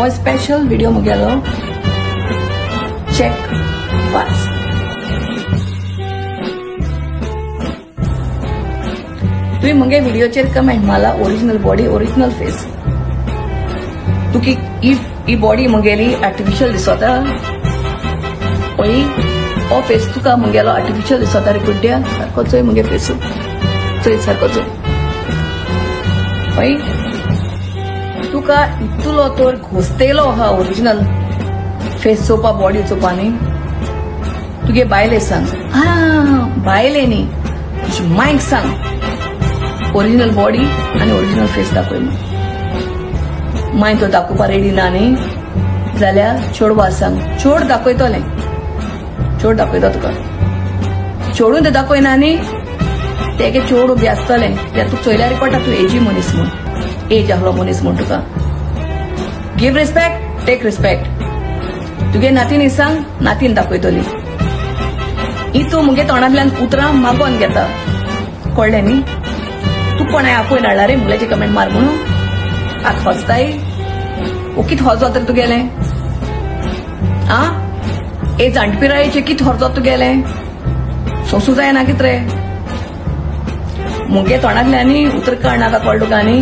हो special video मुगेलो check watch. तुम्ही मुगे व्हिडिओचेर कमेंट माला ओरिजिनल बॉडी ओरिजिनल फेस तुकी ही बॉडी मुगेली आर्टिफिशियल दिसता पळय हो फेस तुका मुगेलो आर्टिफिशियल दिसता रे कुड्ड्या सारको चोय मुगे फेस चोय सारको चोय पळय तुका इतलो तर घोस्तेलो हा ओरिजिनल फेस चोवपा बॉडी चोवपा न्ही तुगे बायले सांग बायले न्ही तुजी मायक सांग ओरिजिनल बॉडी आनी ओरिजिनल फेस दाखय माय तो दाखोवपा रेडी ना न्ही जाल्यार चेडवा सांग चोड दाखयतले चोड दाखयता तुका चोडून ते दाखयना न्ही तेगे चोड बी आसतले कित्याक तुका चोयल्यार कळटा तूं एजी मनीस म्हूण एज आहलो मनीस म्हूण तुका गिव रिस्पेक्ट टेक रिस्पेक्ट तुगे नातीन सांग नातीन दाखयतली ही तूं मुगे तोंडांतल्यान उतरां मागोन घेता कळ्ळें न्ही तू कोणाय आपयन हाडला रे मुलाची कमेंट मार म्हणून आत हसताय कित हजत रे तुगेले ए जाणपिरायेचे कित हरजत तुगेले सोसू जायना कित रे मुगे तोंडांतल्यानी उतर काडनाका कळ्ळें तुका न्ही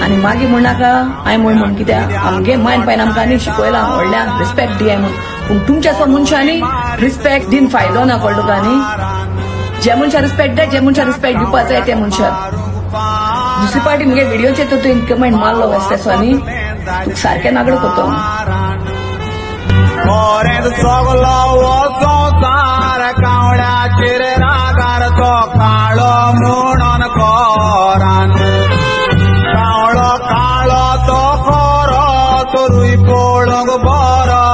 आनी मागीर म्हणनाका हांवें म्हण कित्याक आमगे मायन पायन आमकां आनी शिकयलां व्हडल्यान रिस्पेक्ट दियाय म्हूण पूण तुमच्या सो मनशांनी रिस्पेक्ट दिन फायदो ना कळ्ळें तुका न्ही जे मनशाक रिस्पेक्ट जाय जे मनशाक रिस्पेक्ट दिवपाक जाय त्या मनशाक दुसरी पार्टी मुगे व्हिडिओचे तो तुवें कमेंट मारलो वेस्टेसोनी तुका सारकें नागडो करतो कावड्याचेर रागारचो काळो म्हणून कोरान काळो काळो तो खरो तोरूय पळोवंक बरो